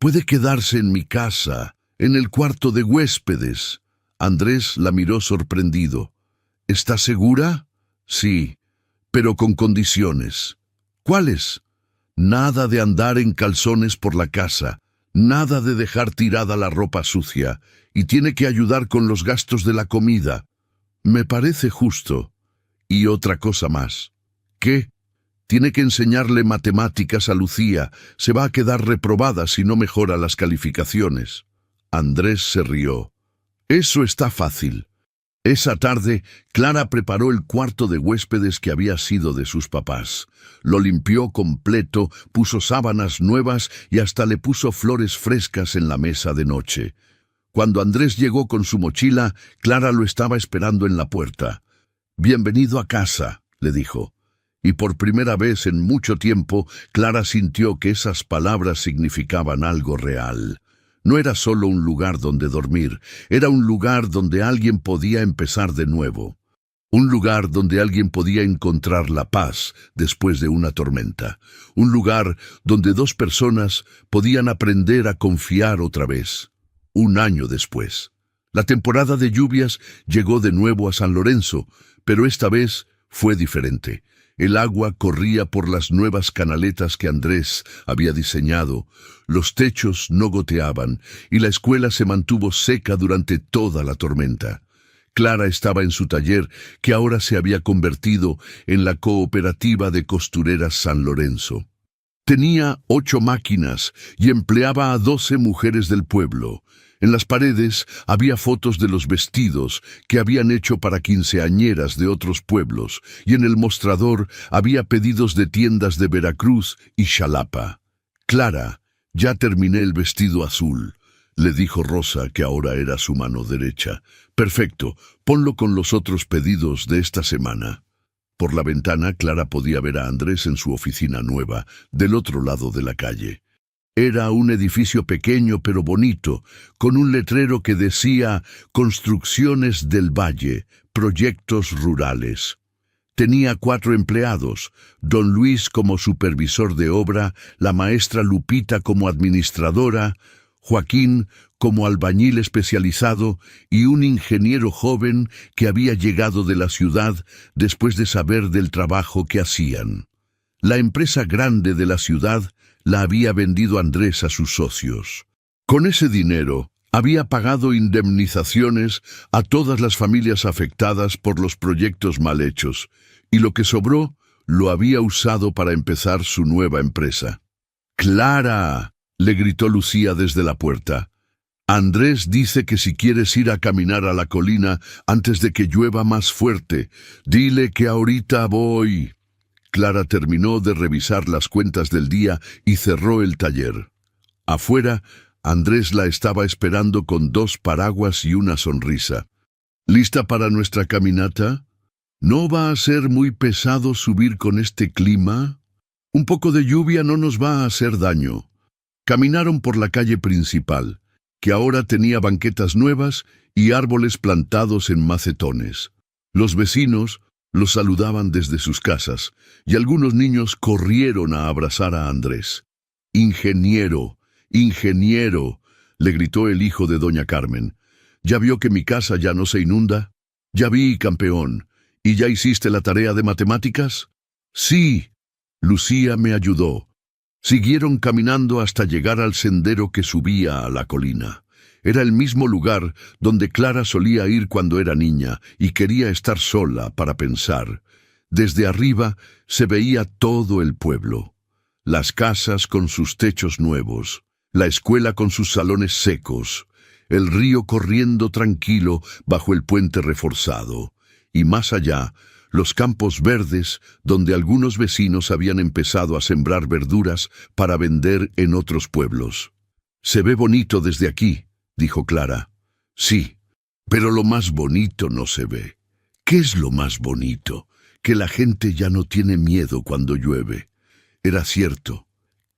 Puede quedarse en mi casa, en el cuarto de huéspedes. Andrés la miró sorprendido. ¿Está segura? Sí, pero con condiciones. ¿Cuáles? Nada de andar en calzones por la casa, nada de dejar tirada la ropa sucia, y tiene que ayudar con los gastos de la comida. Me parece justo. Y otra cosa más. ¿Qué? Tiene que enseñarle matemáticas a Lucía. Se va a quedar reprobada si no mejora las calificaciones. Andrés se rió. Eso está fácil. Esa tarde, Clara preparó el cuarto de huéspedes que había sido de sus papás. Lo limpió completo, puso sábanas nuevas y hasta le puso flores frescas en la mesa de noche. Cuando Andrés llegó con su mochila, Clara lo estaba esperando en la puerta. «Bienvenido a casa», le dijo. Y por primera vez en mucho tiempo, Clara sintió que esas palabras significaban algo real. No era solo un lugar donde dormir, era un lugar donde alguien podía empezar de nuevo. Un lugar donde alguien podía encontrar la paz después de una tormenta. Un lugar donde dos personas podían aprender a confiar otra vez. Un año después. La temporada de lluvias llegó de nuevo a San Lorenzo, pero esta vez fue diferente. El agua corría por las nuevas canaletas que Andrés había diseñado, los techos no goteaban y la escuela se mantuvo seca durante toda la tormenta. Clara estaba en su taller, que ahora se había convertido en la Cooperativa de Costureras San Lorenzo. Tenía 8 máquinas y empleaba a 12 mujeres del pueblo. En las paredes había fotos de los vestidos que habían hecho para quinceañeras de otros pueblos, y en el mostrador había pedidos de tiendas de Veracruz y Xalapa. «Clara, ya terminé el vestido azul», le dijo Rosa, que ahora era su mano derecha. «Perfecto, ponlo con los otros pedidos de esta semana». Por la ventana, Clara podía ver a Andrés en su oficina nueva, del otro lado de la calle. Era un edificio pequeño pero bonito, con un letrero que decía «Construcciones del Valle, proyectos rurales». Tenía 4 empleados, don Luis como supervisor de obra, la maestra Lupita como administradora, Joaquín como albañil especializado y un ingeniero joven que había llegado de la ciudad después de saber del trabajo que hacían. La empresa grande de la ciudad la había vendido Andrés a sus socios. Con ese dinero había pagado indemnizaciones a todas las familias afectadas por los proyectos mal hechos, y lo que sobró lo había usado para empezar su nueva empresa. «¡Clara!», le gritó Lucía desde la puerta. «Andrés dice que si quieres ir a caminar a la colina antes de que llueva más fuerte, dile que ahorita voy». Clara terminó de revisar las cuentas del día y cerró el taller. Afuera, Andrés la estaba esperando con 2 paraguas y una sonrisa. «¿Lista para nuestra caminata? ¿No va a ser muy pesado subir con este clima? Un poco de lluvia no nos va a hacer daño». Caminaron por la calle principal, que ahora tenía banquetas nuevas y árboles plantados en macetones. Los vecinos los saludaban desde sus casas, y algunos niños corrieron a abrazar a Andrés. «Ingeniero, ingeniero», le gritó el hijo de doña Carmen. «¿Ya vio que mi casa ya no se inunda? Ya vi, campeón. ¿Y ya hiciste la tarea de matemáticas?» «Sí». Lucía me ayudó. Siguieron caminando hasta llegar al sendero que subía a la colina. Era el mismo lugar donde Clara solía ir cuando era niña y quería estar sola para pensar. Desde arriba se veía todo el pueblo. Las casas con sus techos nuevos, la escuela con sus salones secos, el río corriendo tranquilo bajo el puente reforzado, y más allá, los campos verdes donde algunos vecinos habían empezado a sembrar verduras para vender en otros pueblos. «Se ve bonito desde aquí», dijo Clara. «Sí, pero lo más bonito no se ve». «¿Qué es lo más bonito?» «Que la gente ya no tiene miedo cuando llueve». Era cierto.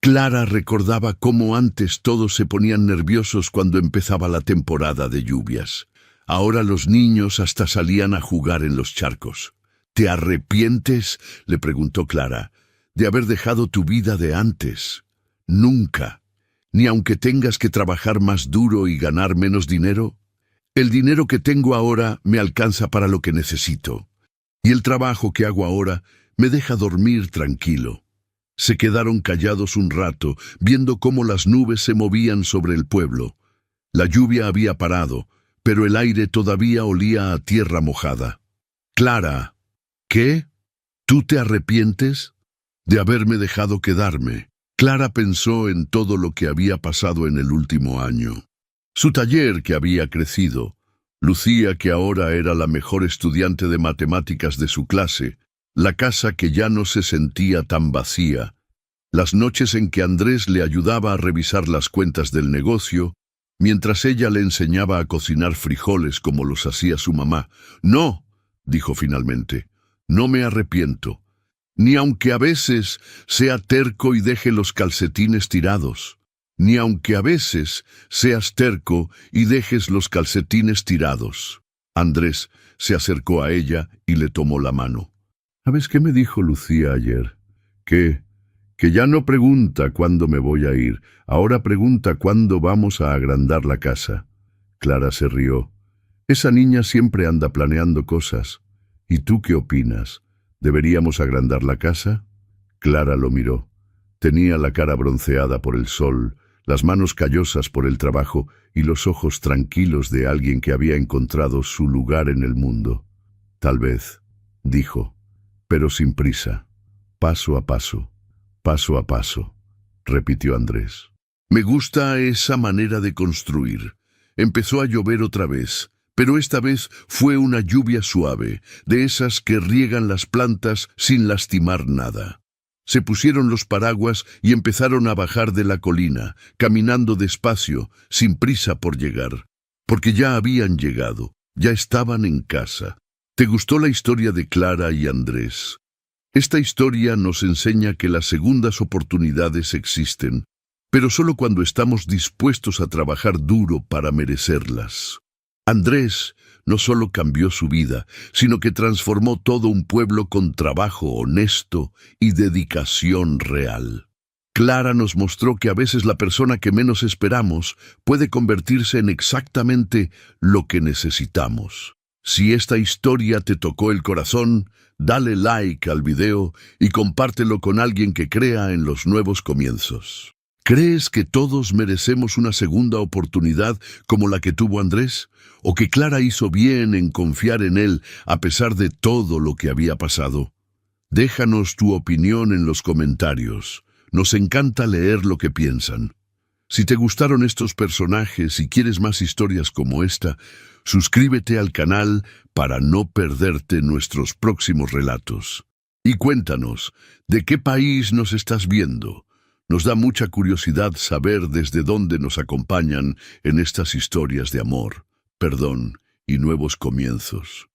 Clara recordaba cómo antes todos se ponían nerviosos cuando empezaba la temporada de lluvias. Ahora los niños hasta salían a jugar en los charcos. «¿Te arrepientes?», le preguntó Clara, «de haber dejado tu vida de antes?» «Nunca. Ni aunque tengas que trabajar más duro y ganar menos dinero. El dinero que tengo ahora me alcanza para lo que necesito. Y el trabajo que hago ahora me deja dormir tranquilo». Se quedaron callados un rato, viendo cómo las nubes se movían sobre el pueblo. La lluvia había parado, pero el aire todavía olía a tierra mojada. «Clara». «¿Qué? ¿Tú te arrepientes de haberme dejado quedarme?» Clara pensó en todo lo que había pasado en el último año. Su taller que había crecido, Lucía que ahora era la mejor estudiante de matemáticas de su clase, la casa que ya no se sentía tan vacía, las noches en que Andrés le ayudaba a revisar las cuentas del negocio, mientras ella le enseñaba a cocinar frijoles como los hacía su mamá. «No», dijo finalmente, «no me arrepiento, ni aunque a veces sea terco y deje los calcetines tirados, ni aunque a veces seas terco y dejes los calcetines tirados». Andrés se acercó a ella y le tomó la mano. «¿Sabes qué me dijo Lucía ayer? Que ya no pregunta cuándo me voy a ir, ahora pregunta cuándo vamos a agrandar la casa». Clara se rió. «Esa niña siempre anda planeando cosas. ¿Y tú qué opinas? ¿Deberíamos agrandar la casa?» Clara lo miró. Tenía la cara bronceada por el sol, las manos callosas por el trabajo y los ojos tranquilos de alguien que había encontrado su lugar en el mundo. «Tal vez», dijo, «pero sin prisa, paso a paso, repitió Andrés. «Me gusta esa manera de construir». Empezó a llover otra vez, pero esta vez fue una lluvia suave, de esas que riegan las plantas sin lastimar nada. Se pusieron los paraguas y empezaron a bajar de la colina, caminando despacio, sin prisa por llegar. Porque ya habían llegado, ya estaban en casa. ¿Te gustó la historia de Clara y Andrés? Esta historia nos enseña que las segundas oportunidades existen, pero solo cuando estamos dispuestos a trabajar duro para merecerlas. Andrés no solo cambió su vida, sino que transformó todo un pueblo con trabajo honesto y dedicación real. Clara nos mostró que a veces la persona que menos esperamos puede convertirse en exactamente lo que necesitamos. Si esta historia te tocó el corazón, dale like al video y compártelo con alguien que crea en los nuevos comienzos. ¿Crees que todos merecemos una segunda oportunidad como la que tuvo Andrés? ¿O que Clara hizo bien en confiar en él a pesar de todo lo que había pasado? Déjanos tu opinión en los comentarios. Nos encanta leer lo que piensan. Si te gustaron estos personajes y quieres más historias como esta, suscríbete al canal para no perderte nuestros próximos relatos. Y cuéntanos, ¿de qué país nos estás viendo? Nos da mucha curiosidad saber desde dónde nos acompañan en estas historias de amor, perdón y nuevos comienzos.